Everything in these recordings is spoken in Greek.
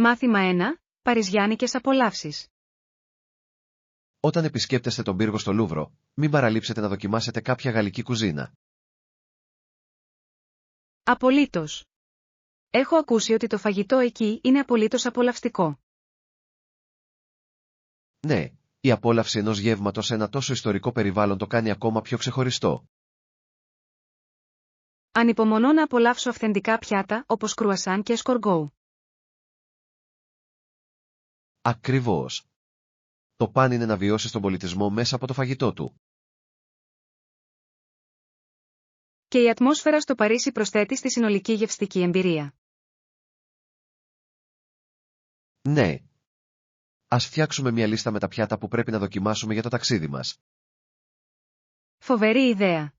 Μάθημα 1. Παριζιάνικες απολαύσεις. Όταν επισκέπτεστε τον πύργο στο Λούβρο, μην παραλείψετε να δοκιμάσετε κάποια γαλλική κουζίνα. Απολύτως. Έχω ακούσει ότι το φαγητό εκεί είναι απολύτως απολαυστικό. Ναι, η απόλαυση ενός γεύματος σε ένα τόσο ιστορικό περιβάλλον το κάνει ακόμα πιο ξεχωριστό. Ανυπομονώ να απολαύσω αυθεντικά πιάτα όπως κρουασάν και εσκοργκόου. Ακριβώς. Το παν είναι να βιώσεις τον πολιτισμό μέσα από το φαγητό του. Και η ατμόσφαιρα στο Παρίσι προσθέτει στη συνολική γευστική εμπειρία. Ναι. Ας φτιάξουμε μια λίστα με τα πιάτα που πρέπει να δοκιμάσουμε για το ταξίδι μας. Φοβερή ιδέα.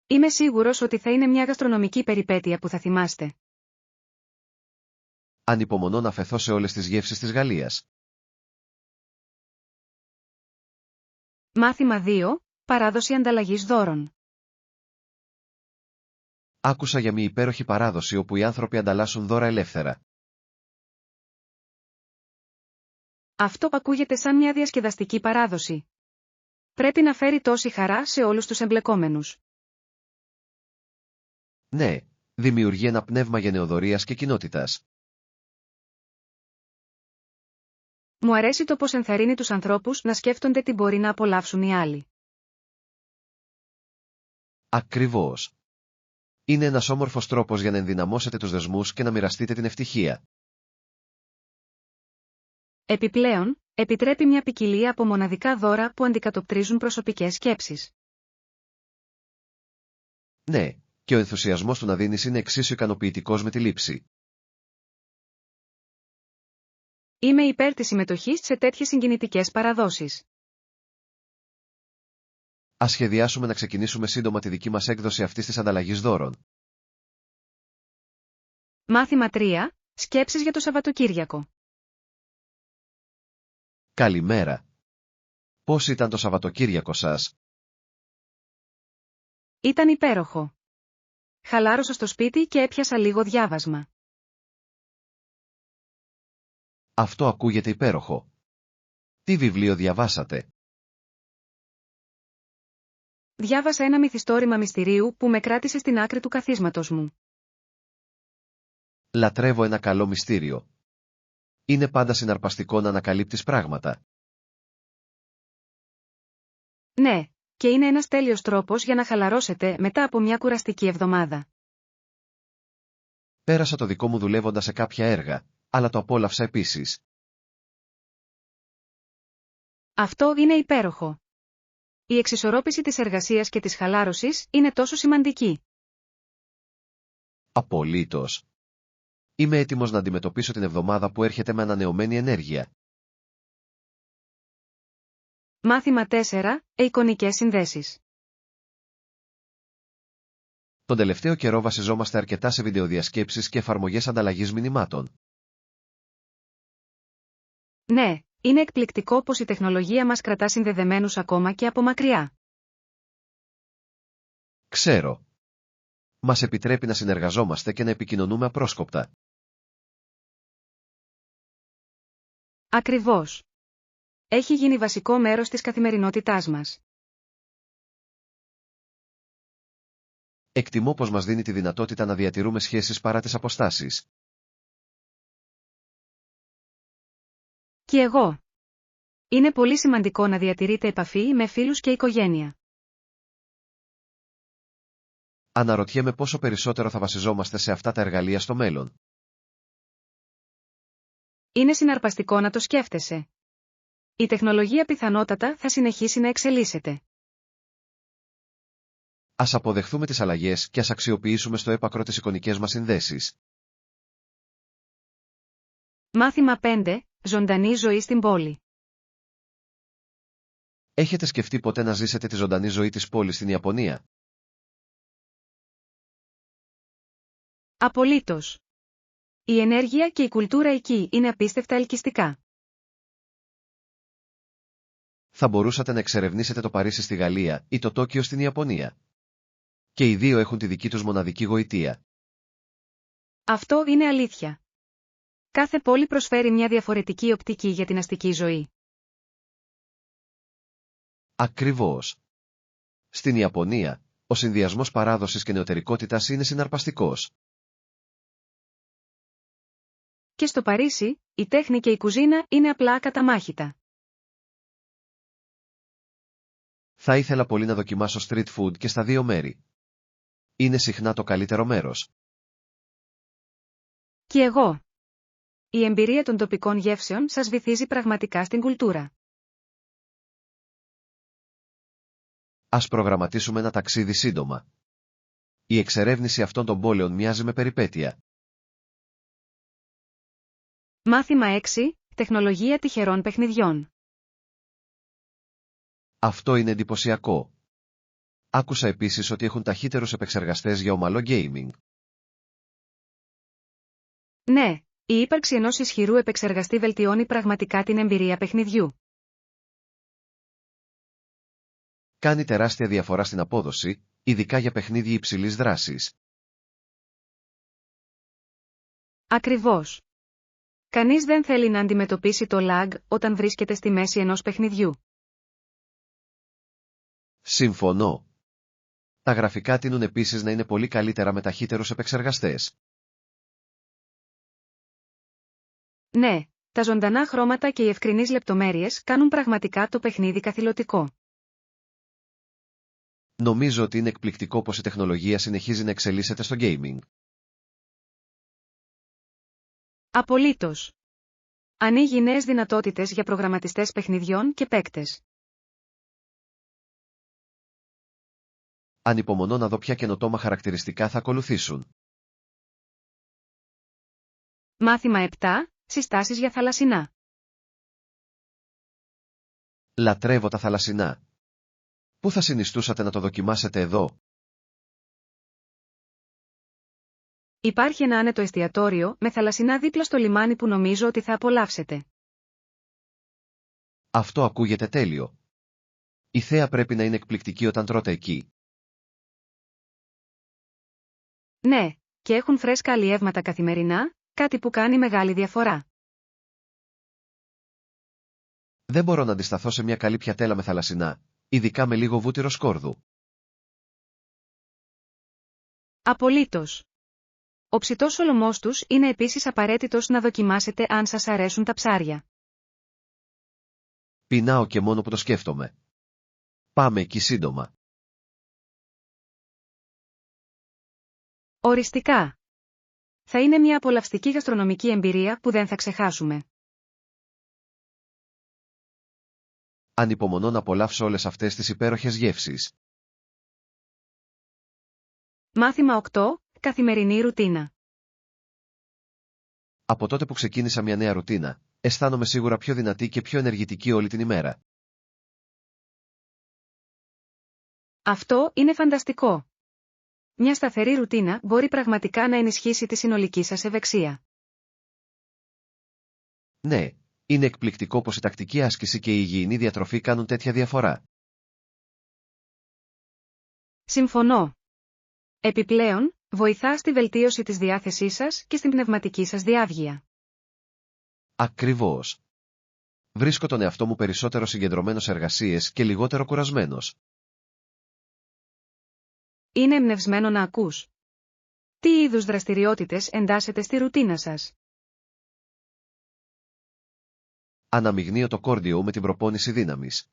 Είμαι σίγουρος ότι θα είναι μια γαστρονομική περιπέτεια που θα θυμάστε. Ανυπομονώ να αφεθώ σε όλες τις γεύσεις της Γαλλίας. Μάθημα 2. Παράδοση ανταλλαγής δώρων. Άκουσα για μια υπέροχη παράδοση όπου οι άνθρωποι ανταλλάσσουν δώρα ελεύθερα. Αυτό ακούγεται σαν μια διασκεδαστική παράδοση. Πρέπει να φέρει τόση χαρά σε όλους τους εμπλεκόμενους. Ναι, δημιουργεί ένα πνεύμα γενεοδορίας και κοινότητας. Μου αρέσει το πώς ενθαρρύνει τους ανθρώπους να σκέφτονται τι μπορεί να απολαύσουν οι άλλοι. Ακριβώς. Είναι ένας όμορφος τρόπος για να ενδυναμώσετε τους δεσμούς και να μοιραστείτε την ευτυχία. Επιπλέον, επιτρέπει μια ποικιλία από μοναδικά δώρα που αντικατοπτρίζουν προσωπικές σκέψεις. Ναι, και ο ενθουσιασμός του να δίνεις είναι εξίσου ικανοποιητικός με τη λήψη. Είμαι υπέρ της συμμετοχής σε τέτοιες συγκινητικές παραδόσεις. Ας σχεδιάσουμε να ξεκινήσουμε σύντομα τη δική μας έκδοση αυτής της ανταλλαγής δώρων. Μάθημα 3. Σκέψεις για το Σαββατοκύριακο. Καλημέρα. Πώς ήταν το Σαββατοκύριακο σας? Ήταν υπέροχο. Χαλάρωσα στο σπίτι και έπιασα λίγο διάβασμα. Αυτό ακούγεται υπέροχο. Τι βιβλίο διαβάσατε? Διάβασα ένα μυθιστόρημα μυστηρίου που με κράτησε στην άκρη του καθίσματος μου. Λατρεύω ένα καλό μυστήριο. Είναι πάντα συναρπαστικό να ανακαλύπτεις πράγματα. Ναι, και είναι ένας τέλειος τρόπος για να χαλαρώσετε μετά από μια κουραστική εβδομάδα. Πέρασα το δικό μου δουλεύοντας σε κάποια έργα, αλλά το απόλαυσα επίσης. Αυτό είναι υπέροχο. Η εξισορρόπηση της εργασίας και της χαλάρωσης είναι τόσο σημαντική. Απολύτως. Είμαι έτοιμος να αντιμετωπίσω την εβδομάδα που έρχεται με ανανεωμένη ενέργεια. Μάθημα 4. Εικονικές συνδέσεις. Τον τελευταίο καιρό βασιζόμαστε αρκετά σε βιντεοδιασκέψεις και εφαρμογές ανταλλαγής μηνυμάτων. Ναι, είναι εκπληκτικό πως η τεχνολογία μας κρατά συνδεδεμένους ακόμα και από μακριά. Ξέρω. Μας επιτρέπει να συνεργαζόμαστε και να επικοινωνούμε απρόσκοπτα. Ακριβώς. Έχει γίνει βασικό μέρος της καθημερινότητάς μας. Εκτιμώ πως μας δίνει τη δυνατότητα να διατηρούμε σχέσεις παρά τις αποστάσεις. Και εγώ. Είναι πολύ σημαντικό να διατηρείτε επαφή με φίλους και οικογένεια. Αναρωτιέμαι πόσο περισσότερο θα βασιζόμαστε σε αυτά τα εργαλεία στο μέλλον. Είναι συναρπαστικό να το σκέφτεσαι. Η τεχνολογία πιθανότατα θα συνεχίσει να εξελίσσεται. Ας αποδεχθούμε τις αλλαγές και ας αξιοποιήσουμε στο έπακρο τις εικονικές μας συνδέσεις. Μάθημα 5. Ζωντανή ζωή στην πόλη. Έχετε σκεφτεί ποτέ να ζήσετε τη ζωντανή ζωή της πόλης στην Ιαπωνία? Απολύτως. Η ενέργεια και η κουλτούρα εκεί είναι απίστευτα ελκυστικά. Θα μπορούσατε να εξερευνήσετε το Παρίσι στη Γαλλία ή το Τόκιο στην Ιαπωνία. Και οι δύο έχουν τη δική τους μοναδική γοητεία. Αυτό είναι αλήθεια. Κάθε πόλη προσφέρει μια διαφορετική οπτική για την αστική ζωή. Ακριβώς. Στην Ιαπωνία, ο συνδυασμός παράδοσης και νεωτερικότητας είναι συναρπαστικός. Και στο Παρίσι, η τέχνη και η κουζίνα είναι απλά ακαταμάχητα. Θα ήθελα πολύ να δοκιμάσω street food και στα δύο μέρη. Είναι συχνά το καλύτερο μέρος. Και εγώ. Η εμπειρία των τοπικών γεύσεων σας βυθίζει πραγματικά στην κουλτούρα. Ας προγραμματίσουμε ένα ταξίδι σύντομα. Η εξερεύνηση αυτών των πόλεων μοιάζει με περιπέτεια. Μάθημα 6. Τεχνολογία τυχερών παιχνιδιών. Αυτό είναι εντυπωσιακό. Άκουσα επίσης ότι έχουν ταχύτερους επεξεργαστές για ομαλό gaming. Ναι, η ύπαρξη ενός ισχυρού επεξεργαστή βελτιώνει πραγματικά την εμπειρία παιχνιδιού. Κάνει τεράστια διαφορά στην απόδοση, ειδικά για παιχνίδια υψηλής δράσης. Ακριβώς. Κανείς δεν θέλει να αντιμετωπίσει το lag όταν βρίσκεται στη μέση ενός παιχνιδιού. Συμφωνώ. Τα γραφικά τείνουν επίσης να είναι πολύ καλύτερα με ταχύτερους επεξεργαστές. Ναι, τα ζωντανά χρώματα και οι ευκρινείς λεπτομέρειες κάνουν πραγματικά το παιχνίδι καθηλωτικό. Νομίζω ότι είναι εκπληκτικό πως η τεχνολογία συνεχίζει να εξελίσσεται στο gaming. Απολύτως. Ανοίγει νέες δυνατότητες για προγραμματιστές παιχνιδιών και παίκτες. Ανυπομονώ να δω ποια καινοτόμα χαρακτηριστικά θα ακολουθήσουν. Μάθημα 7. Συστάσεις για θαλασσινά. Λατρεύω τα θαλασσινά. Πού θα συνιστούσατε να το δοκιμάσετε εδώ? Υπάρχει ένα άνετο εστιατόριο με θαλασσινά δίπλα στο λιμάνι που νομίζω ότι θα απολαύσετε. Αυτό ακούγεται τέλειο. Η θέα πρέπει να είναι εκπληκτική όταν τρώτε εκεί. Ναι, και έχουν φρέσκα αλλιεύματα καθημερινά, κάτι που κάνει μεγάλη διαφορά. Δεν μπορώ να αντισταθώ σε μια καλή πιατέλα με θαλασσινά, ειδικά με λίγο βούτυρο σκόρδου. Απολύτως. Ο ψητός σολομός τους είναι επίσης απαραίτητος να δοκιμάσετε αν σας αρέσουν τα ψάρια. Πεινάω και μόνο που το σκέφτομαι. Πάμε εκεί σύντομα. Οριστικά. Θα είναι μια απολαυστική γαστρονομική εμπειρία που δεν θα ξεχάσουμε. Ανυπομονώ να απολαύσω όλες αυτές τις υπέροχες γεύσεις. Μάθημα 8. Καθημερινή ρουτίνα. Από τότε που ξεκίνησα μια νέα ρουτίνα, αισθάνομαι σίγουρα πιο δυνατή και πιο ενεργητική όλη την ημέρα. Αυτό είναι φανταστικό. Μια σταθερή ρουτίνα μπορεί πραγματικά να ενισχύσει τη συνολική σας ευεξία. Ναι, είναι εκπληκτικό πως η τακτική άσκηση και η υγιεινή διατροφή κάνουν τέτοια διαφορά. Συμφωνώ. Επιπλέον, βοηθά στη βελτίωση της διάθεσής σας και στην πνευματική σας διάβγεια. Ακριβώς. Βρίσκω τον εαυτό μου περισσότερο συγκεντρωμένος σε εργασίες και λιγότερο κουρασμένος. Είναι εμπνευσμένο να ακούς. Τι είδους δραστηριότητες εντάσσετε στη ρουτίνα σας? Αναμειγνύω το κόρντιο με την προπόνηση δύναμης.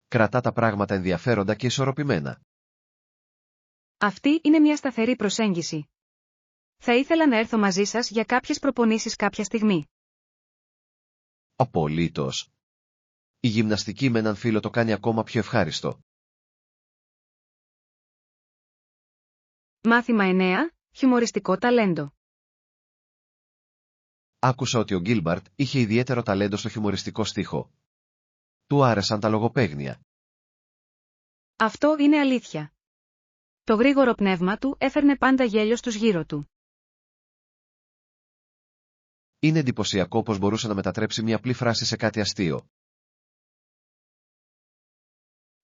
Κρατά τα πράγματα ενδιαφέροντα και ισορροπημένα. Αυτή είναι μια σταθερή προσέγγιση. Θα ήθελα να έρθω μαζί σας για κάποιες προπονήσεις κάποια στιγμή. Απολύτως. Η γυμναστική με έναν φίλο το κάνει ακόμα πιο ευχάριστο. Μάθημα 9. Χιουμοριστικό ταλέντο. Άκουσα ότι ο Γκίλμπαρτ είχε ιδιαίτερο ταλέντο στο χιουμοριστικό στίχο. Του άρεσαν τα λογοπαίγνια. Αυτό είναι αλήθεια. Το γρήγορο πνεύμα του έφερνε πάντα γέλιο στους γύρω του. Είναι εντυπωσιακό πως μπορούσε να μετατρέψει μια απλή φράση σε κάτι αστείο.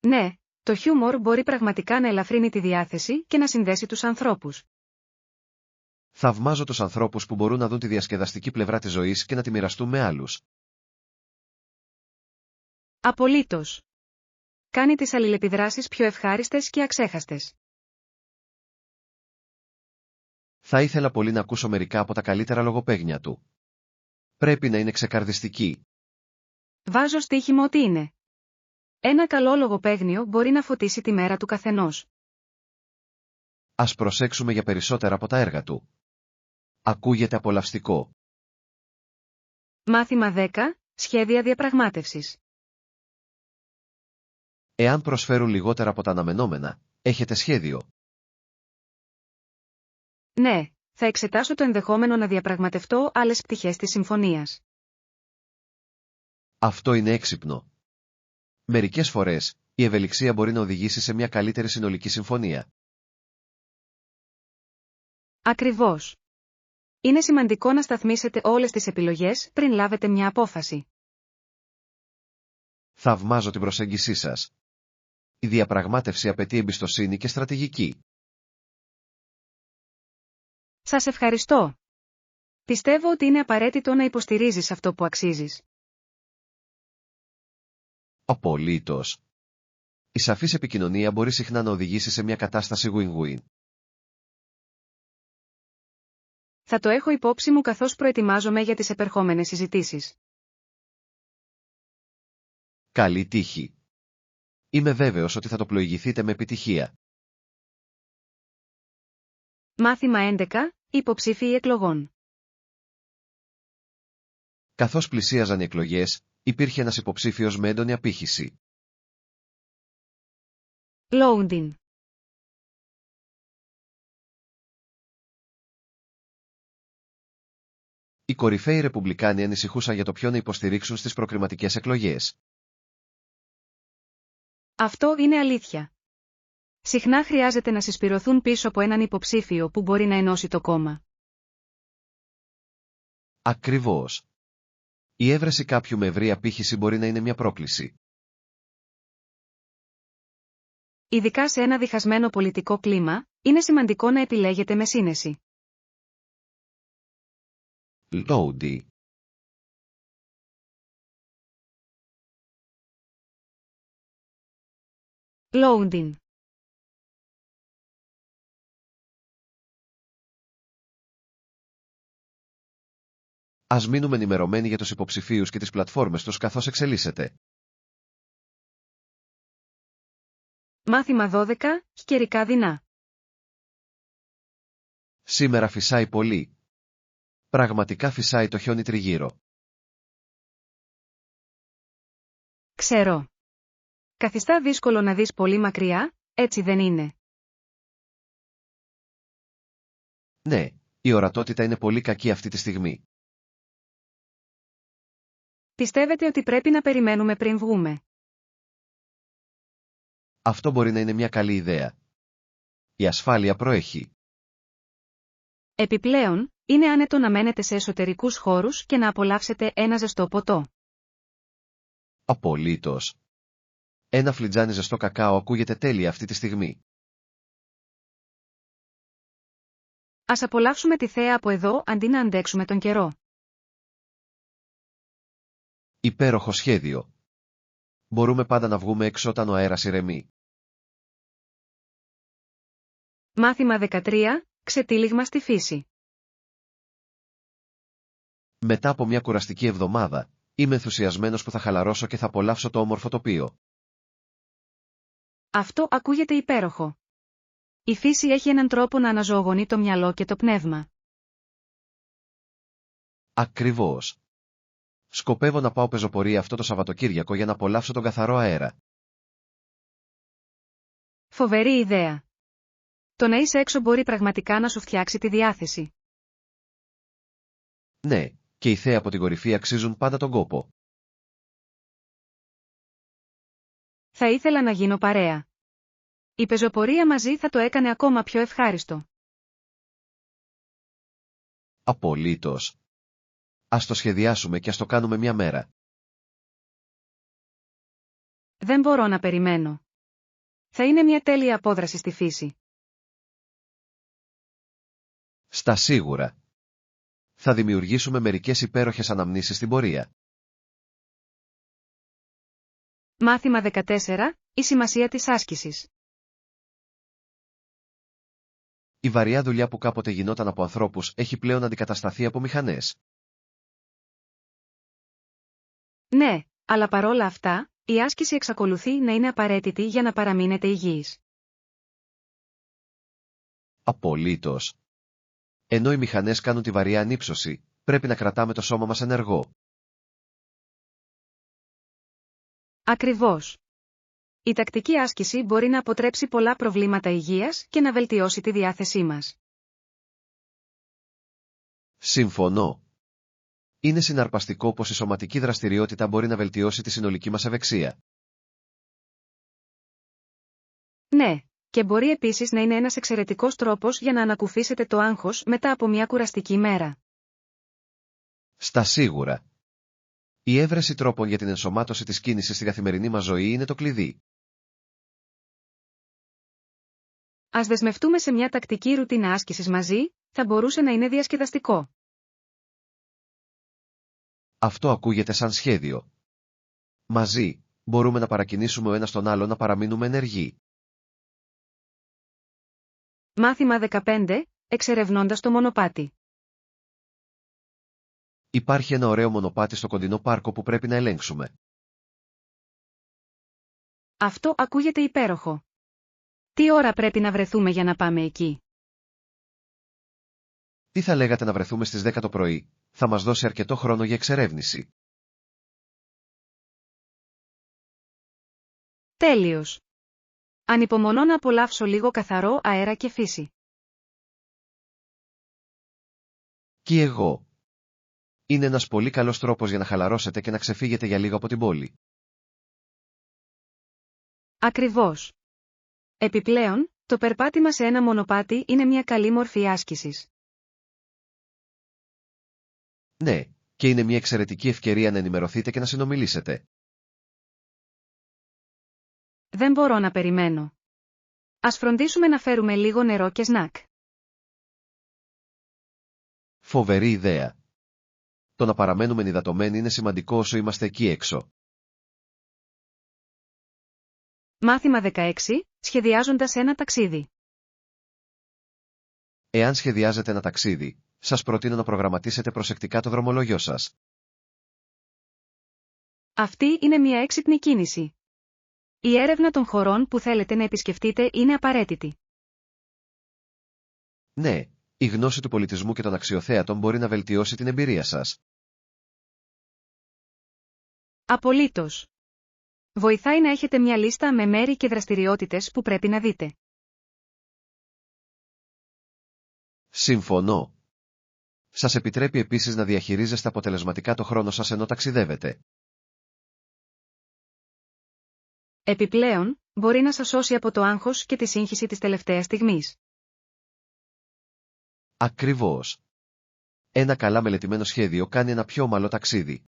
Ναι, το χιούμορ μπορεί πραγματικά να ελαφρύνει τη διάθεση και να συνδέσει τους ανθρώπους. Θαυμάζω τους ανθρώπους που μπορούν να δουν τη διασκεδαστική πλευρά της ζωής και να τη μοιραστούν με άλλους. Απολύτως. Κάνει τις αλληλεπιδράσεις πιο ευχάριστες και αξέχαστες. Θα ήθελα πολύ να ακούσω μερικά από τα καλύτερα λογοπαίγνια του. Πρέπει να είναι ξεκαρδιστική. Βάζω στοίχημα ότι είναι. Ένα καλό λογοπαίγνιο μπορεί να φωτίσει τη μέρα του καθενός. Ας προσέξουμε για περισσότερα από τα έργα του. Ακούγεται απολαυστικό. Μάθημα 10. Σχέδια διαπραγμάτευσης. Εάν προσφέρουν λιγότερα από τα αναμενόμενα, έχετε σχέδιο. Ναι, θα εξετάσω το ενδεχόμενο να διαπραγματευτώ άλλες πτυχές της συμφωνίας. Αυτό είναι έξυπνο. Μερικές φορές, η ευελιξία μπορεί να οδηγήσει σε μια καλύτερη συνολική συμφωνία. Ακριβώς. Είναι σημαντικό να σταθμίσετε όλες τις επιλογές πριν λάβετε μια απόφαση. Θαυμάζω την προσέγγισή σας. Η διαπραγμάτευση απαιτεί εμπιστοσύνη και στρατηγική. Σας ευχαριστώ. Πιστεύω ότι είναι απαραίτητο να υποστηρίζεις αυτό που αξίζεις. Απολύτως. Η σαφής επικοινωνία μπορεί συχνά να οδηγήσει σε μια κατάσταση win-win. Θα το έχω υπόψη μου καθώς προετοιμάζομαι για τις επερχόμενες συζητήσεις. Καλή τύχη. Είμαι βέβαιος ότι θα το πλοηγηθείτε με επιτυχία. Μάθημα 11. Υποψήφιοι εκλογών. Καθώς πλησίαζαν οι εκλογές, υπήρχε ένας υποψήφιος με έντονη απήχηση. Loading. Οι κορυφαίοι ρεπουμπλικάνοι ανησυχούσαν για το ποιον να υποστηρίξουν στις προκριματικές εκλογές. Αυτό είναι αλήθεια. Συχνά χρειάζεται να συσπηρωθούν πίσω από έναν υποψήφιο που μπορεί να ενώσει το κόμμα. Ακριβώς. Η έβρεση κάποιου με ευρύ απήχηση μπορεί να είναι μια πρόκληση. Ειδικά σε ένα διχασμένο πολιτικό κλίμα, είναι σημαντικό να επιλέγετε με σύνεση. Loading. Loading. Ας μείνουμε ενημερωμένοι για τους υποψηφίους και τις πλατφόρμες τους καθώς εξελίσσεται. Μάθημα 12. Καιρικά δεινά. Σήμερα φυσάει πολύ. Πραγματικά φυσάει το χιόνι τριγύρω. Ξέρω. Καθιστά δύσκολο να δεις πολύ μακριά, έτσι δεν είναι? Ναι, η ορατότητα είναι πολύ κακή αυτή τη στιγμή. Πιστεύετε ότι πρέπει να περιμένουμε πριν βγούμε? Αυτό μπορεί να είναι μια καλή ιδέα. Η ασφάλεια προέχει. Επιπλέον, είναι άνετο να μένετε σε εσωτερικούς χώρους και να απολαύσετε ένα ζεστό ποτό. Απολύτως. Ένα φλιτζάνι ζεστό κακάο ακούγεται τέλεια αυτή τη στιγμή. Ας απολαύσουμε τη θέα από εδώ αντί να αντέξουμε τον καιρό. Υπέροχο σχέδιο. Μπορούμε πάντα να βγούμε έξω όταν ο αέρας ηρεμεί. Μάθημα 13. Ξετύλιγμα στη φύση. Μετά από μια κουραστική εβδομάδα, είμαι ενθουσιασμένος που θα χαλαρώσω και θα απολαύσω το όμορφο τοπίο. Αυτό ακούγεται υπέροχο. Η φύση έχει έναν τρόπο να αναζωογονεί το μυαλό και το πνεύμα. Ακριβώς. Σκοπεύω να πάω πεζοπορία αυτό το Σαββατοκύριακο για να απολαύσω τον καθαρό αέρα. Φοβερή ιδέα. Το να είσαι έξω μπορεί πραγματικά να σου φτιάξει τη διάθεση. Ναι, και οι θέα από την κορυφή αξίζουν πάντα τον κόπο. Θα ήθελα να γίνω παρέα. Η πεζοπορία μαζί θα το έκανε ακόμα πιο ευχάριστο. Απολύτως. Ας το σχεδιάσουμε και ας το κάνουμε μια μέρα. Δεν μπορώ να περιμένω. Θα είναι μια τέλεια απόδραση στη φύση. Στα σίγουρα. Θα δημιουργήσουμε μερικές υπέροχες αναμνήσεις στην πορεία. Μάθημα 14. Η σημασία της άσκησης. Η βαριά δουλειά που κάποτε γινόταν από ανθρώπους έχει πλέον αντικατασταθεί από μηχανές. Ναι, αλλά παρόλα αυτά, η άσκηση εξακολουθεί να είναι απαραίτητη για να παραμείνετε υγιείς. Απολύτως. Ενώ οι μηχανές κάνουν τη βαριά ανύψωση, πρέπει να κρατάμε το σώμα μας ενεργό. Ακριβώς. Η τακτική άσκηση μπορεί να αποτρέψει πολλά προβλήματα υγείας και να βελτιώσει τη διάθεσή μας. Συμφωνώ. Είναι συναρπαστικό πως η σωματική δραστηριότητα μπορεί να βελτιώσει τη συνολική μας ευεξία. Ναι, και μπορεί επίσης να είναι ένας εξαιρετικός τρόπος για να ανακουφίσετε το άγχος μετά από μια κουραστική μέρα. Στα σίγουρα. Η έβρεση τρόπων για την ενσωμάτωση της κίνησης στη καθημερινή μας ζωή είναι το κλειδί. Ας δεσμευτούμε σε μια τακτική ρουτίνα άσκησης μαζί, θα μπορούσε να είναι διασκεδαστικό. Αυτό ακούγεται σαν σχέδιο. Μαζί, μπορούμε να παρακινήσουμε ο ένας τον άλλο να παραμείνουμε ενεργοί. Μάθημα 15. Εξερευνώντας το μονοπάτι. Υπάρχει ένα ωραίο μονοπάτι στο κοντινό πάρκο που πρέπει να ελέγξουμε. Αυτό ακούγεται υπέροχο. Τι ώρα πρέπει να βρεθούμε για να πάμε εκεί? Τι θα λέγατε να βρεθούμε στις 10 το πρωί, θα μας δώσει αρκετό χρόνο για εξερεύνηση. Τέλειος. Ανυπομονώ να απολαύσω λίγο καθαρό αέρα και φύση. Κι εγώ. Είναι ένας πολύ καλός τρόπος για να χαλαρώσετε και να ξεφύγετε για λίγο από την πόλη. Ακριβώς. Επιπλέον, το περπάτημα σε ένα μονοπάτι είναι μια καλή μορφή άσκησης. Ναι, και είναι μια εξαιρετική ευκαιρία να ενημερωθείτε και να συνομιλήσετε. Δεν μπορώ να περιμένω. Ας φροντίσουμε να φέρουμε λίγο νερό και σνακ. Φοβερή ιδέα. Το να παραμένουμε ενυδατωμένοι είναι σημαντικό όσο είμαστε εκεί έξω. Μάθημα 16. Σχεδιάζοντας ένα ταξίδι. Εάν σχεδιάζετε ένα ταξίδι, σας προτείνω να προγραμματίσετε προσεκτικά το δρομολόγιο σας. Αυτή είναι μια έξυπνη κίνηση. Η έρευνα των χωρών που θέλετε να επισκεφτείτε είναι απαραίτητη. Ναι, η γνώση του πολιτισμού και των αξιοθέατων μπορεί να βελτιώσει την εμπειρία σας. Απολύτως. Βοηθάει να έχετε μια λίστα με μέρη και δραστηριότητες που πρέπει να δείτε. Συμφωνώ. Σας επιτρέπει επίσης να διαχειρίζεστε αποτελεσματικά το χρόνο σας ενώ ταξιδεύετε. Επιπλέον, μπορεί να σας σώσει από το άγχος και τη σύγχυση της τελευταίας στιγμής. Ακριβώς. Ένα καλά μελετημένο σχέδιο κάνει ένα πιο ομαλό ταξίδι.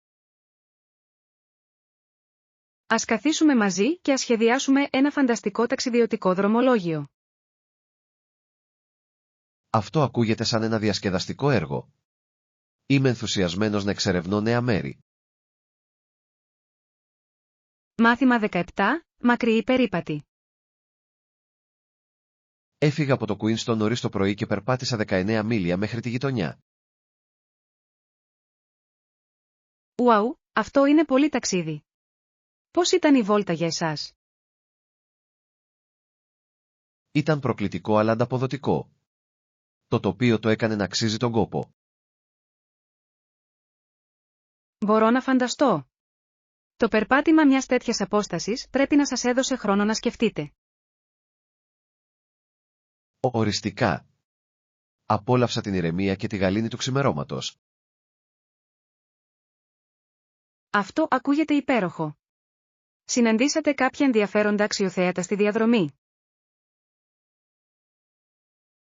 Ας καθίσουμε μαζί και ας σχεδιάσουμε ένα φανταστικό ταξιδιωτικό δρομολόγιο. Αυτό ακούγεται σαν ένα διασκεδαστικό έργο. Είμαι ενθουσιασμένος να εξερευνώ νέα μέρη. Μάθημα 17. Μακριή περίπατη. Έφυγα από το Queenstown νωρίς το πρωί και περπάτησα 19 μίλια μέχρι τη γειτονιά. Ουαου, αυτό είναι πολύ ταξίδι. Πώς ήταν η βόλτα για εσάς? Ήταν προκλητικό αλλά ανταποδοτικό. Το τοπίο το έκανε να αξίζει τον κόπο. Μπορώ να φανταστώ. Το περπάτημα μιας τέτοιας απόστασης πρέπει να σας έδωσε χρόνο να σκεφτείτε. Οριστικά. Απόλαυσα την ηρεμία και τη γαλήνη του ξημερώματος. Αυτό ακούγεται υπέροχο. Συναντήσατε κάποια ενδιαφέροντα αξιοθέατα στη διαδρομή?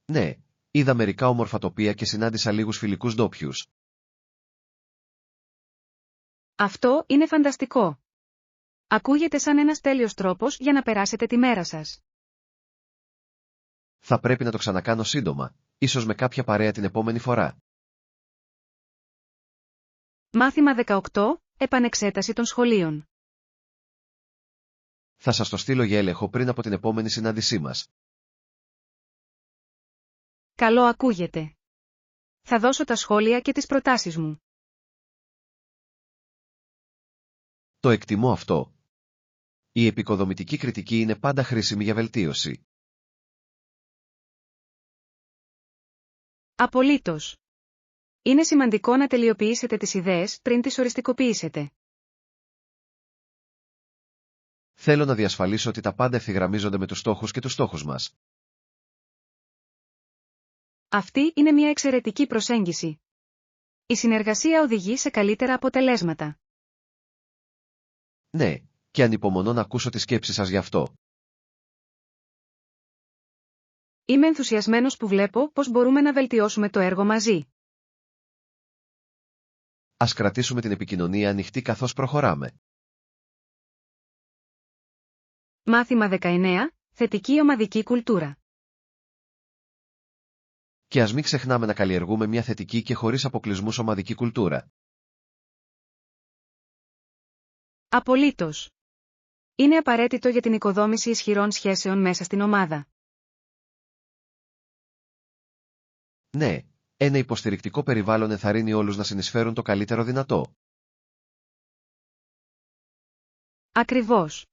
Ναι, είδα μερικά όμορφα τοπία και συνάντησα λίγους φιλικούς ντόπιους. Αυτό είναι φανταστικό. Ακούγεται σαν ένας τέλειος τρόπος για να περάσετε τη μέρα σας. Θα πρέπει να το ξανακάνω σύντομα, ίσως με κάποια παρέα την επόμενη φορά. Μάθημα 18. Επανεξέταση των σχολείων. Θα σας το στείλω για έλεγχο πριν από την επόμενη συνάντησή μας. Καλό ακούγεται. Θα δώσω τα σχόλια και τις προτάσεις μου. Το εκτιμώ αυτό. Η επικοδομητική κριτική είναι πάντα χρήσιμη για βελτίωση. Απολύτως. Είναι σημαντικό να τελειοποιήσετε τις ιδέες πριν τις οριστικοποιήσετε. Θέλω να διασφαλίσω ότι τα πάντα ευθυγραμμίζονται με τους στόχους και τους στόχους μας. Αυτή είναι μια εξαιρετική προσέγγιση. Η συνεργασία οδηγεί σε καλύτερα αποτελέσματα. Ναι, και ανυπομονώ να ακούσω τις σκέψεις σας γι' αυτό. Είμαι ενθουσιασμένος που βλέπω πώς μπορούμε να βελτιώσουμε το έργο μαζί. Ας κρατήσουμε την επικοινωνία ανοιχτή καθώς προχωράμε. Μάθημα 19. Θετική ομαδική κουλτούρα. Και ας μην ξεχνάμε να καλλιεργούμε μια θετική και χωρίς αποκλεισμούς ομαδική κουλτούρα. Απολύτως. Είναι απαραίτητο για την οικοδόμηση ισχυρών σχέσεων μέσα στην ομάδα. Ναι, ένα υποστηρικτικό περιβάλλον ενθαρρύνει όλους να συνεισφέρουν το καλύτερο δυνατό. Ακριβώς.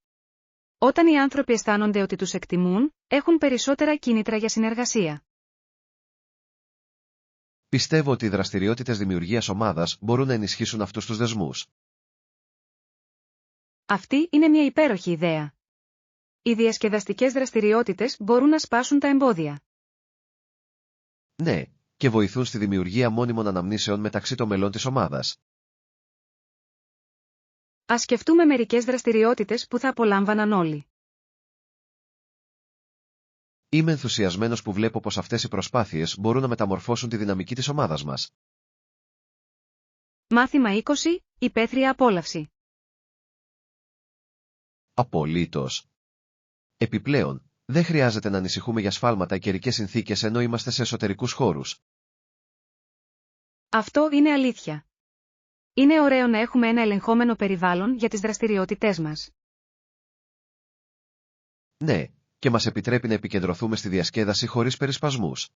Όταν οι άνθρωποι αισθάνονται ότι τους εκτιμούν, έχουν περισσότερα κίνητρα για συνεργασία. Πιστεύω ότι οι δραστηριότητες δημιουργίας ομάδας μπορούν να ενισχύσουν αυτούς τους δεσμούς. Αυτή είναι μια υπέροχη ιδέα. Οι διασκεδαστικές δραστηριότητες μπορούν να σπάσουν τα εμπόδια. Ναι, και βοηθούν στη δημιουργία μόνιμων αναμνήσεων μεταξύ των μελών της ομάδας. Ας σκεφτούμε μερικές δραστηριότητες που θα απολάμβαναν όλοι. Είμαι ενθουσιασμένος που βλέπω πως αυτές οι προσπάθειες μπορούν να μεταμορφώσουν τη δυναμική της ομάδας μας. Μάθημα 20. Υπαίθρια απόλαυση. Απολύτως. Επιπλέον, δεν χρειάζεται να ανησυχούμε για σφάλματα ή καιρικές συνθήκες ενώ είμαστε σε εσωτερικούς χώρους. Αυτό είναι αλήθεια. Είναι ωραίο να έχουμε ένα ελεγχόμενο περιβάλλον για τις δραστηριότητές μας. Ναι, και μας επιτρέπει να επικεντρωθούμε στη διασκέδαση χωρίς περισπασμούς.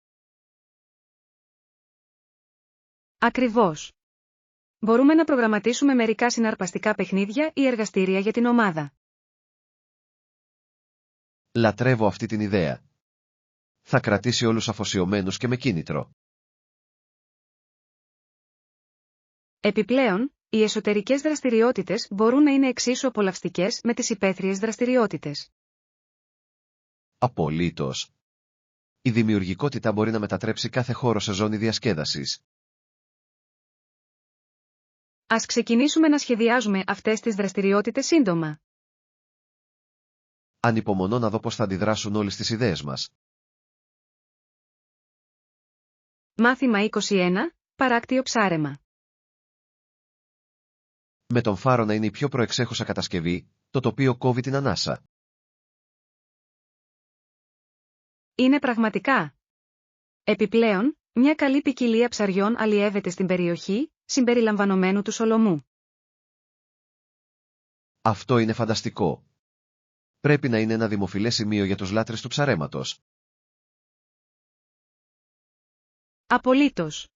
Ακριβώς. Μπορούμε να προγραμματίσουμε μερικά συναρπαστικά παιχνίδια ή εργαστήρια για την ομάδα. Λατρεύω αυτή την ιδέα. Θα κρατήσει όλους αφοσιωμένους και με κίνητρο. Επιπλέον, οι εσωτερικές δραστηριότητες μπορούν να είναι εξίσου απολαυστικές με τις υπαίθριες δραστηριότητες. Απολύτως. Η δημιουργικότητα μπορεί να μετατρέψει κάθε χώρο σε ζώνη διασκέδασης. Ας ξεκινήσουμε να σχεδιάζουμε αυτές τις δραστηριότητες σύντομα. Ανυπομονώ να δω πώς θα αντιδράσουν όλοι στις ιδέες μας. Μάθημα 21. Παράκτιο ψάρεμα. Με τον φάρο να είναι η πιο προεξέχουσα κατασκευή, το τοπίο κόβει την ανάσα. Είναι πραγματικά. Επιπλέον, μια καλή ποικιλία ψαριών αλλιεύεται στην περιοχή, συμπεριλαμβανομένου του Σολομού. Αυτό είναι φανταστικό. Πρέπει να είναι ένα δημοφιλές σημείο για τους λάτρες του ψαρέματος. Απολύτως.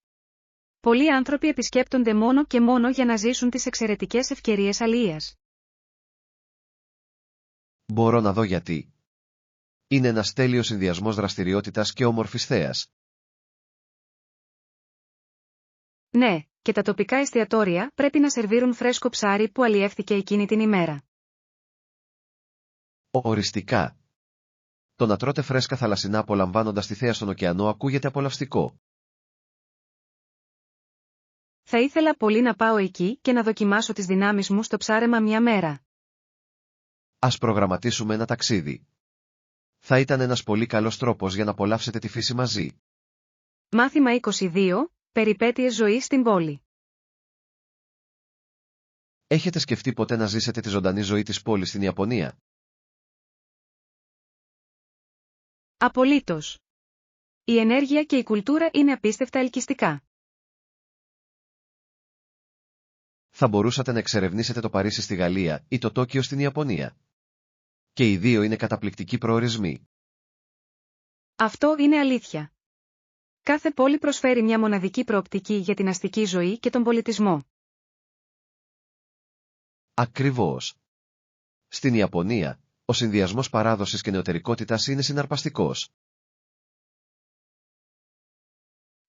Πολλοί άνθρωποι επισκέπτονται μόνο και μόνο για να ζήσουν τις εξαιρετικές ευκαιρίες αλλιείας. Μπορώ να δω γιατί. Είναι ένας τέλειος συνδυασμός δραστηριότητας και όμορφης θέας. Ναι, και τα τοπικά εστιατόρια πρέπει να σερβίρουν φρέσκο ψάρι που αλλιεύθηκε εκείνη την ημέρα. Οριστικά. Το να τρώτε φρέσκα θαλασσινά απολαμβάνοντας τη θέα στον ωκεανό ακούγεται απολαυστικό. Θα ήθελα πολύ να πάω εκεί και να δοκιμάσω τις δυνάμεις μου στο ψάρεμα μια μέρα. Ας προγραμματίσουμε ένα ταξίδι. Θα ήταν ένας πολύ καλός τρόπος για να απολαύσετε τη φύση μαζί. Μάθημα 22. Περιπέτειες ζωής στην πόλη. Έχετε σκεφτεί ποτέ να ζήσετε τη ζωντανή ζωή της πόλης στην Ιαπωνία? Απολύτως. Η ενέργεια και η κουλτούρα είναι απίστευτα ελκυστικά. Θα μπορούσατε να εξερευνήσετε το Παρίσι στη Γαλλία ή το Τόκιο στην Ιαπωνία. Και οι δύο είναι καταπληκτικοί προορισμοί. Αυτό είναι αλήθεια. Κάθε πόλη προσφέρει μια μοναδική προοπτική για την αστική ζωή και τον πολιτισμό. Ακριβώς. Στην Ιαπωνία, ο συνδυασμός παράδοσης και νεωτερικότητας είναι συναρπαστικός.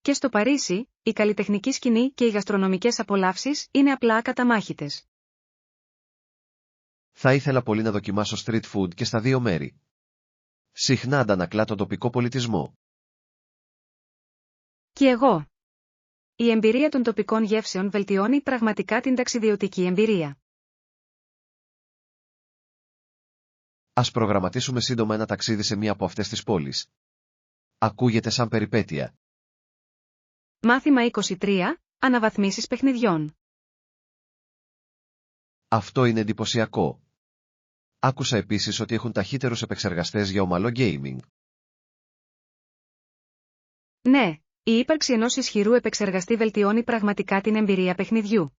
Και στο Παρίσι, η καλλιτεχνική σκηνή και οι γαστρονομικές απολαύσεις είναι απλά ακαταμάχητες. Θα ήθελα πολύ να δοκιμάσω street food και στα δύο μέρη. Συχνά αντανακλά τον τοπικό πολιτισμό. Και εγώ. Η εμπειρία των τοπικών γεύσεων βελτιώνει πραγματικά την ταξιδιωτική εμπειρία. Ας προγραμματίσουμε σύντομα ένα ταξίδι σε μία από αυτές τις πόλεις. Ακούγεται σαν περιπέτεια. Μάθημα 23. Αναβαθμίσεις παιχνιδιών. Αυτό είναι εντυπωσιακό. Άκουσα επίσης ότι έχουν ταχύτερους επεξεργαστές για ομαλό gaming. Ναι, η ύπαρξη ενός ισχυρού επεξεργαστή βελτιώνει πραγματικά την εμπειρία παιχνιδιού.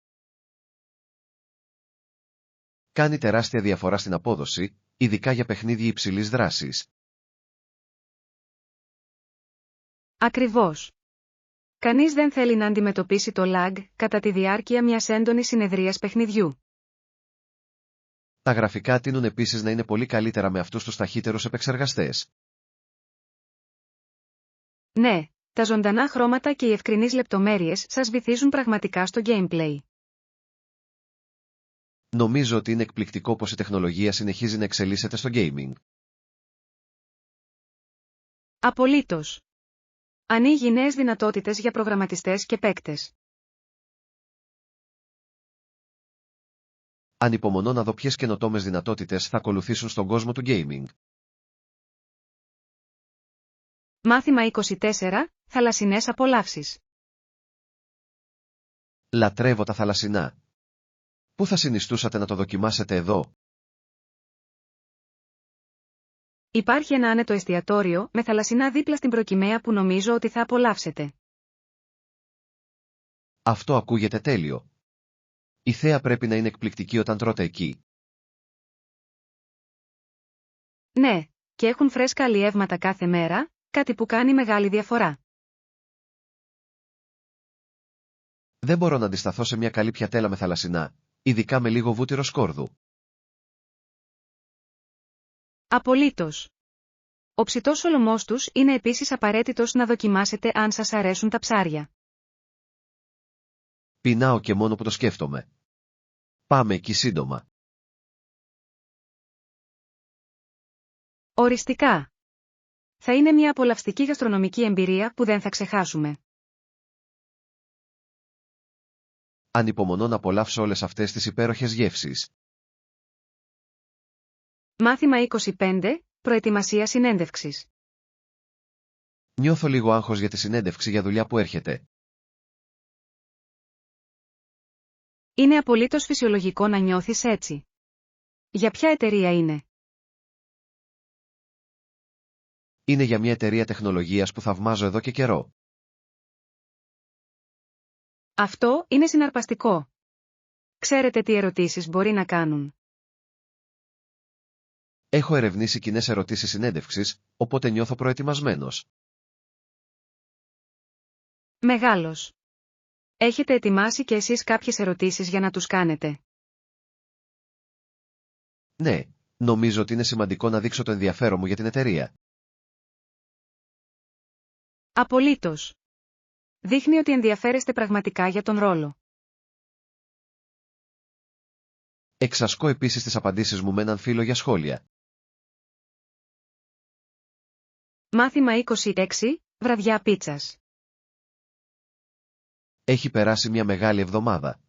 Κάνει τεράστια διαφορά στην απόδοση, ειδικά για παιχνίδια υψηλής δράσης. Ακριβώς. Κανείς δεν θέλει να αντιμετωπίσει το lag κατά τη διάρκεια μιας έντονης συνεδρίας παιχνιδιού. Τα γραφικά τείνουν επίσης να είναι πολύ καλύτερα με αυτούς τους ταχύτερους επεξεργαστές. Ναι, τα ζωντανά χρώματα και οι ευκρινείς λεπτομέρειες σας βυθίζουν πραγματικά στο gameplay. Νομίζω ότι είναι εκπληκτικό πως η τεχνολογία συνεχίζει να εξελίσσεται στο gaming. Απολύτως. Ανοίγει νέες δυνατότητες για προγραμματιστές και παίκτες. Ανυπομονώ να δω ποιες καινοτόμες δυνατότητες θα ακολουθήσουν στον κόσμο του gaming. Μάθημα 24. Θαλασσινές απολαύσεις. Λατρεύω τα θαλασσινά. Πού θα συνιστούσατε να το δοκιμάσετε εδώ? Υπάρχει ένα άνετο εστιατόριο με θαλασσινά δίπλα στην προκυμαία που νομίζω ότι θα απολαύσετε. Αυτό ακούγεται τέλειο. Η θέα πρέπει να είναι εκπληκτική όταν τρώτε εκεί. Ναι, και έχουν φρέσκα αλλιεύματα κάθε μέρα, κάτι που κάνει μεγάλη διαφορά. Δεν μπορώ να αντισταθώ σε μια καλή πιατέλα με θαλασσινά, ειδικά με λίγο βούτυρο σκόρδου. Απολύτως. Ο ψητός σολομός τους είναι επίσης απαραίτητος να δοκιμάσετε αν σας αρέσουν τα ψάρια. Πεινάω και μόνο που το σκέφτομαι. Πάμε εκεί σύντομα. Οριστικά. Θα είναι μια απολαυστική γαστρονομική εμπειρία που δεν θα ξεχάσουμε. Ανυπομονώ να απολαύσω όλες αυτές τις υπέροχες γεύσεις. Μάθημα 25. Προετοιμασία συνέντευξης. Νιώθω λίγο άγχος για τη συνέντευξη για δουλειά που έρχεται. Είναι απολύτως φυσιολογικό να νιώθεις έτσι. Για ποια εταιρεία είναι? Είναι για μια εταιρεία τεχνολογίας που θαυμάζω εδώ και καιρό. Αυτό είναι συναρπαστικό. Ξέρετε τι ερωτήσεις μπορεί να κάνουν. Έχω ερευνήσει κοινές ερωτήσεις συνέντευξης, οπότε νιώθω προετοιμασμένος. Μεγάλος. Έχετε ετοιμάσει και εσείς κάποιες ερωτήσεις για να τους κάνετε? Ναι, νομίζω ότι είναι σημαντικό να δείξω το ενδιαφέρον μου για την εταιρεία. Απολύτως. Δείχνει ότι ενδιαφέρεστε πραγματικά για τον ρόλο. Εξασκώ επίσης τις απαντήσεις μου με έναν φίλο για σχόλια. Μάθημα 26. Βραδιά πίτσας. Έχει περάσει μια μεγάλη εβδομάδα.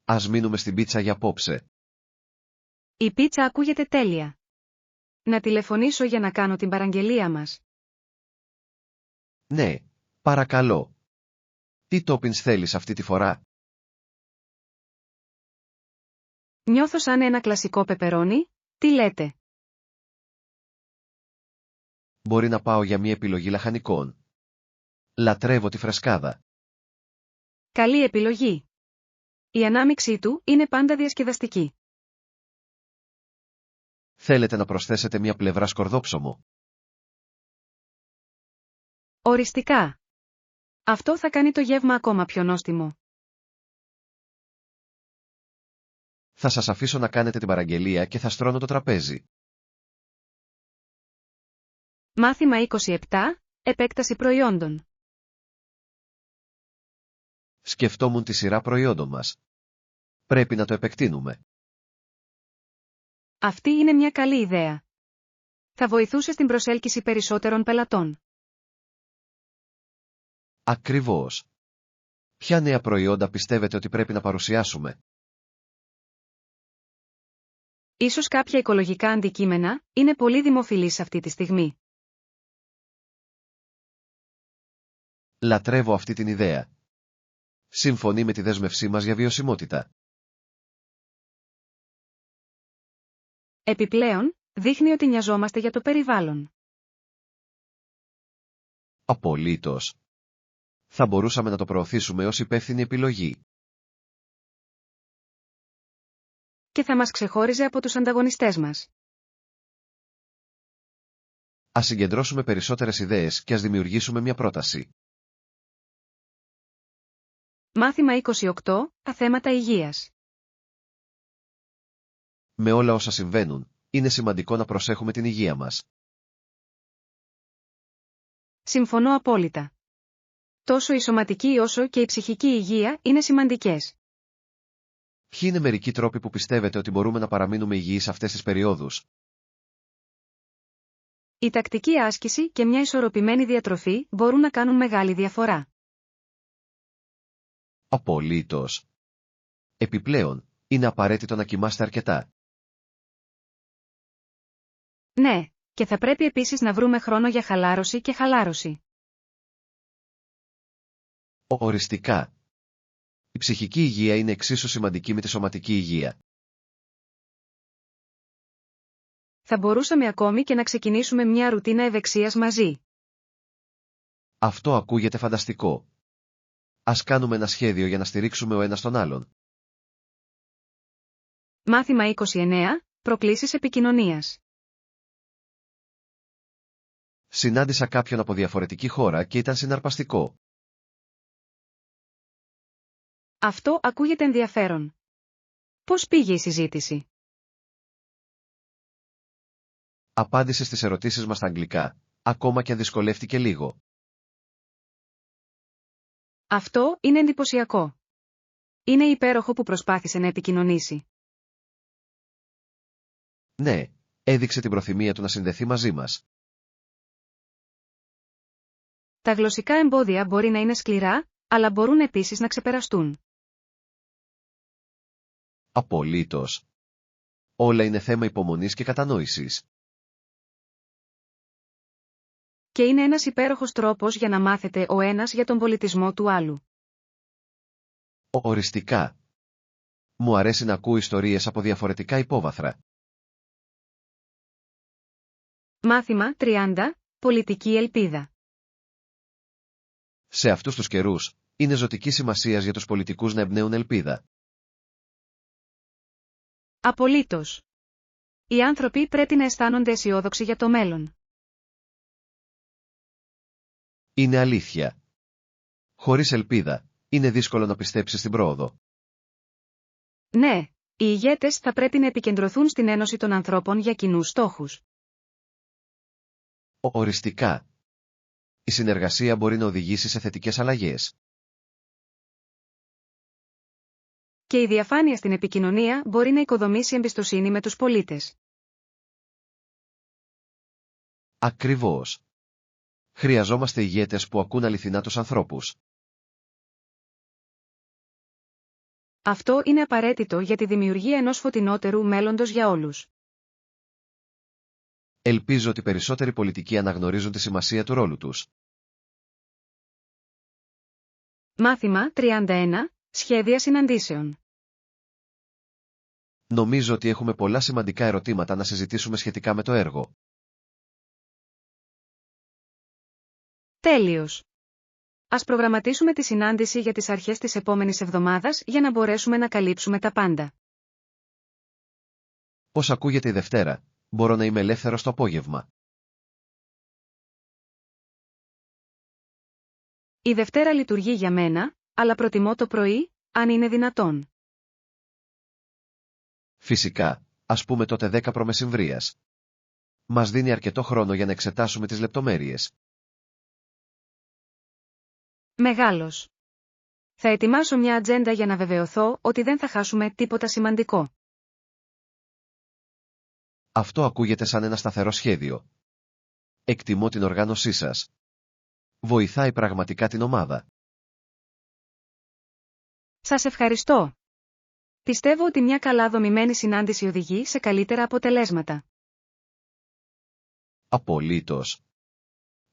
Ας μείνουμε στην πίτσα για απόψε. Η πίτσα ακούγεται τέλεια. Να τηλεφωνήσω για να κάνω την παραγγελία μας. Ναι, παρακαλώ. Τι toppings θέλεις αυτή τη φορά? Νιώθω σαν ένα κλασικό πεπερόνι, τι λέτε? Μπορεί να πάω για μια επιλογή λαχανικών. Λατρεύω τη φρεσκάδα. Καλή επιλογή. Η ανάμειξή του είναι πάντα διασκεδαστική. Θέλετε να προσθέσετε μια πλευρά σκορδόψωμο? Οριστικά. Αυτό θα κάνει το γεύμα ακόμα πιο νόστιμο. Θα σας αφήσω να κάνετε την παραγγελία και θα στρώνω το τραπέζι. Μάθημα 27. Επέκταση προϊόντων. Σκεφτόμουν τη σειρά προϊόντων μας. Πρέπει να το επεκτείνουμε. Αυτή είναι μια καλή ιδέα. Θα βοηθούσε στην προσέλκυση περισσότερων πελατών. Ακριβώς. Ποια νέα προϊόντα πιστεύετε ότι πρέπει να παρουσιάσουμε? Ίσως κάποια οικολογικά αντικείμενα είναι πολύ δημοφιλής αυτή τη στιγμή. Λατρεύω αυτή την ιδέα. Συμφωνεί με τη δέσμευσή μας για βιωσιμότητα. Επιπλέον, δείχνει ότι νοιαζόμαστε για το περιβάλλον. Απολύτως. Θα μπορούσαμε να το προωθήσουμε ως υπεύθυνη επιλογή. Και θα μας ξεχώριζε από τους ανταγωνιστές μας. Ας συγκεντρώσουμε περισσότερες ιδέες και ας δημιουργήσουμε μια πρόταση. Μάθημα 28. Τα θέματα υγείας. Με όλα όσα συμβαίνουν, είναι σημαντικό να προσέχουμε την υγεία μας. Συμφωνώ απόλυτα. Τόσο η σωματική όσο και η ψυχική υγεία είναι σημαντικές. Ποιοι είναι μερικοί τρόποι που πιστεύετε ότι μπορούμε να παραμείνουμε υγιείς αυτές τις περιόδους? Η τακτική άσκηση και μια ισορροπημένη διατροφή μπορούν να κάνουν μεγάλη διαφορά. Απολύτως. Επιπλέον, είναι απαραίτητο να κοιμάστε αρκετά. Ναι, και θα πρέπει επίσης να βρούμε χρόνο για χαλάρωση και χαλάρωση. Οριστικά. Η ψυχική υγεία είναι εξίσου σημαντική με τη σωματική υγεία. Θα μπορούσαμε ακόμη και να ξεκινήσουμε μια ρουτίνα ευεξίας μαζί. Αυτό ακούγεται φανταστικό. Ας κάνουμε ένα σχέδιο για να στηρίξουμε ο ένας τον άλλον. Μάθημα 29. Προκλήσεις επικοινωνίας. Συνάντησα κάποιον από διαφορετική χώρα και ήταν συναρπαστικό. Αυτό ακούγεται ενδιαφέρον. Πώς πήγε η συζήτηση? Απάντησε στις ερωτήσεις μας στα αγγλικά, ακόμα και αν δυσκολεύτηκε λίγο. Αυτό είναι εντυπωσιακό. Είναι υπέροχο που προσπάθησε να επικοινωνήσει. Ναι, έδειξε την προθυμία του να συνδεθεί μαζί μας. Τα γλωσσικά εμπόδια μπορεί να είναι σκληρά, αλλά μπορούν επίσης να ξεπεραστούν. Απολύτως. Όλα είναι θέμα υπομονής και κατανόησης. Και είναι ένας υπέροχος τρόπος για να μάθετε ο ένας για τον πολιτισμό του άλλου. Οριστικά. Μου αρέσει να ακούω ιστορίες από διαφορετικά υπόβαθρα. Μάθημα 30. Πολιτική ελπίδα. Σε αυτούς τους καιρούς, είναι ζωτικής σημασίας για τους πολιτικούς να εμπνέουν ελπίδα. Απολύτως. Οι άνθρωποι πρέπει να αισθάνονται αισιόδοξοι για το μέλλον. Είναι αλήθεια. Χωρίς ελπίδα, είναι δύσκολο να πιστέψεις στην πρόοδο. Ναι, οι ηγέτες θα πρέπει να επικεντρωθούν στην ένωση των ανθρώπων για κοινούς στόχους. Οριστικά. Η συνεργασία μπορεί να οδηγήσει σε θετικές αλλαγές. Και η διαφάνεια στην επικοινωνία μπορεί να οικοδομήσει εμπιστοσύνη με τους πολίτες. Ακριβώς. Χρειαζόμαστε ηγέτες που ακούν αληθινά τους ανθρώπους. Αυτό είναι απαραίτητο για τη δημιουργία ενός φωτεινότερου μέλλοντος για όλους. Ελπίζω ότι περισσότεροι πολιτικοί αναγνωρίζουν τη σημασία του ρόλου τους. Μάθημα 31. Σχέδια συναντήσεων. Νομίζω ότι έχουμε πολλά σημαντικά ερωτήματα να συζητήσουμε σχετικά με το έργο. Τέλειος. Ας προγραμματίσουμε τη συνάντηση για τις αρχές της επόμενης εβδομάδας για να μπορέσουμε να καλύψουμε τα πάντα. Πώς ακούγεται η Δευτέρα? Μπορώ να είμαι ελεύθερος το απόγευμα. Η Δευτέρα λειτουργεί για μένα, αλλά προτιμώ το πρωί, αν είναι δυνατόν. Φυσικά, ας πούμε τότε 10 προμεσημβρίας. Μας δίνει αρκετό χρόνο για να εξετάσουμε τις λεπτομέρειες. Μεγάλος. Θα ετοιμάσω μια ατζέντα για να βεβαιωθώ ότι δεν θα χάσουμε τίποτα σημαντικό. Αυτό ακούγεται σαν ένα σταθερό σχέδιο. Εκτιμώ την οργάνωσή σας. Βοηθάει πραγματικά την ομάδα. Σας ευχαριστώ. Πιστεύω ότι μια καλά δομημένη συνάντηση οδηγεί σε καλύτερα αποτελέσματα. Απολύτως.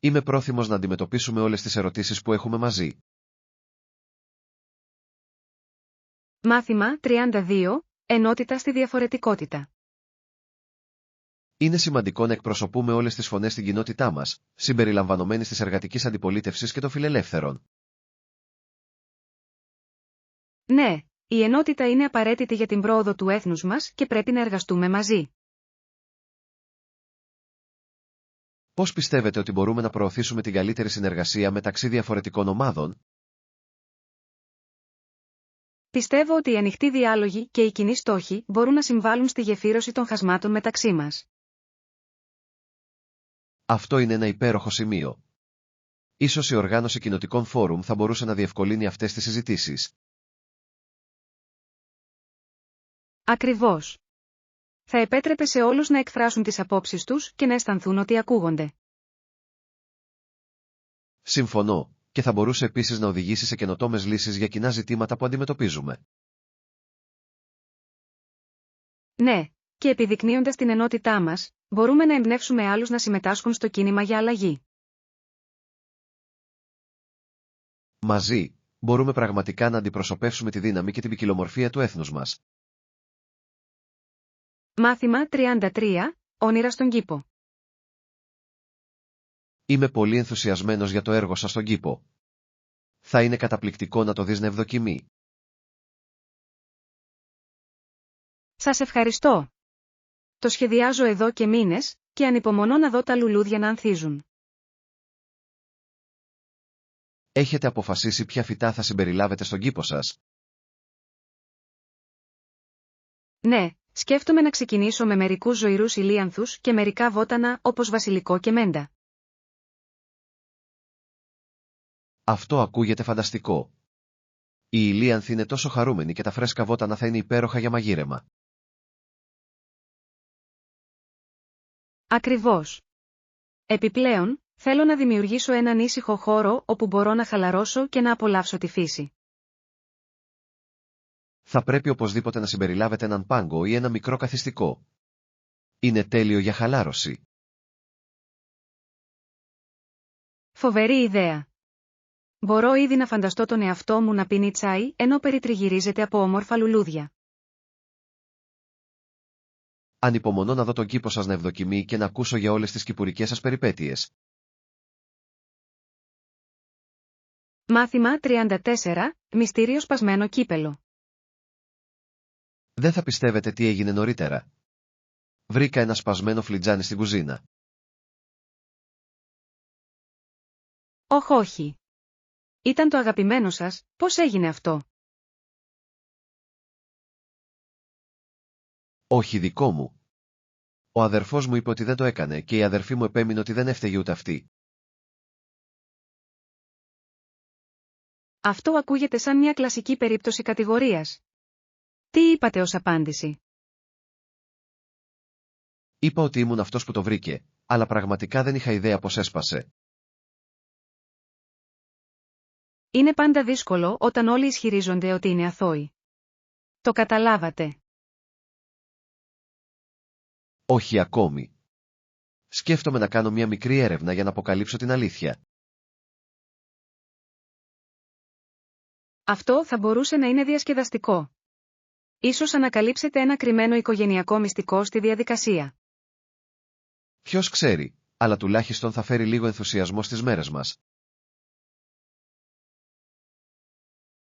Είμαι πρόθυμος να αντιμετωπίσουμε όλες τις ερωτήσεις που έχουμε μαζί. Μάθημα 32. Ενότητα στη διαφορετικότητα. Είναι σημαντικό να εκπροσωπούμε όλες τις φωνές στην κοινότητά μας, συμπεριλαμβανομένης της εργατικής αντιπολίτευσης και των φιλελεύθερων. Ναι, η ενότητα είναι απαραίτητη για την πρόοδο του έθνους μας και πρέπει να εργαστούμε μαζί. Πώς πιστεύετε ότι μπορούμε να προωθήσουμε την καλύτερη συνεργασία μεταξύ διαφορετικών ομάδων? Πιστεύω ότι οι ανοιχτοί διάλογοι και οι κοινοί στόχοι μπορούν να συμβάλλουν στη γεφύρωση των χασμάτων μεταξύ μας. Αυτό είναι ένα υπέροχο σημείο. Ίσως η οργάνωση κοινοτικών φόρουμ θα μπορούσε να διευκολύνει αυτές τις συζητήσεις. Ακριβώς. Θα επέτρεπε σε όλους να εκφράσουν τις απόψεις τους και να αισθανθούν ότι ακούγονται. Συμφωνώ, και θα μπορούσε επίσης να οδηγήσει σε καινοτόμες λύσεις για κοινά ζητήματα που αντιμετωπίζουμε. Ναι, και επιδεικνύοντας την ενότητά μας, μπορούμε να εμπνεύσουμε άλλους να συμμετάσχουν στο κίνημα για αλλαγή. Μαζί, μπορούμε πραγματικά να αντιπροσωπεύσουμε τη δύναμη και την ποικιλομορφία του έθνους μας. Μάθημα 33. Όνειρα στον κήπο. Είμαι πολύ ενθουσιασμένος για το έργο σας στον κήπο. Θα είναι καταπληκτικό να το δεις να ευδοκιμεί. Σας ευχαριστώ. Το σχεδιάζω εδώ και μήνες, και ανυπομονώ να δω τα λουλούδια να ανθίζουν. Έχετε αποφασίσει ποια φυτά θα συμπεριλάβετε στον κήπο σας? Ναι, σκέφτομαι να ξεκινήσω με μερικούς ζωηρούς ηλίανθους και μερικά βότανα όπως βασιλικό και μέντα. Αυτό ακούγεται φανταστικό. Οι ηλίανθοι είναι τόσο χαρούμενοι και τα φρέσκα βότανα θα είναι υπέροχα για μαγείρεμα. Ακριβώς. Επιπλέον, θέλω να δημιουργήσω έναν ήσυχο χώρο όπου μπορώ να χαλαρώσω και να απολαύσω τη φύση. Θα πρέπει οπωσδήποτε να συμπεριλάβετε έναν πάγκο ή ένα μικρό καθιστικό. Είναι τέλειο για χαλάρωση. Φοβερή ιδέα. Μπορώ ήδη να φανταστώ τον εαυτό μου να πίνει τσάι ενώ περιτριγυρίζεται από όμορφα λουλούδια. Ανυπομονώ να δω τον κήπο σας να ευδοκιμεί και να ακούσω για όλες τις κυπουρικές σας περιπέτειες. Μάθημα 34. Μυστήριο σπασμένο κύπελο. Δεν θα πιστεύετε τι έγινε νωρίτερα. Βρήκα ένα σπασμένο φλιτζάνι στην κουζίνα. Όχι. Ήταν το αγαπημένο σας, πώς έγινε αυτό? Όχι δικό μου. Ο αδερφός μου είπε ότι δεν το έκανε και η αδερφή μου επέμεινε ότι δεν έφταιγε ούτε αυτή. Αυτό ακούγεται σαν μια κλασική περίπτωση κατηγορίας. Τι είπατε ως απάντηση? Είπα ότι ήμουν αυτός που το βρήκε, αλλά πραγματικά δεν είχα ιδέα πως έσπασε. Είναι πάντα δύσκολο όταν όλοι ισχυρίζονται ότι είναι αθώοι. Το καταλάβατε. Όχι ακόμη. Σκέφτομαι να κάνω μια μικρή έρευνα για να αποκαλύψω την αλήθεια. Αυτό θα μπορούσε να είναι διασκεδαστικό. Ίσως ανακαλύψετε ένα κρυμμένο οικογενειακό μυστικό στη διαδικασία. Ποιος ξέρει, αλλά τουλάχιστον θα φέρει λίγο ενθουσιασμό στις μέρες μας.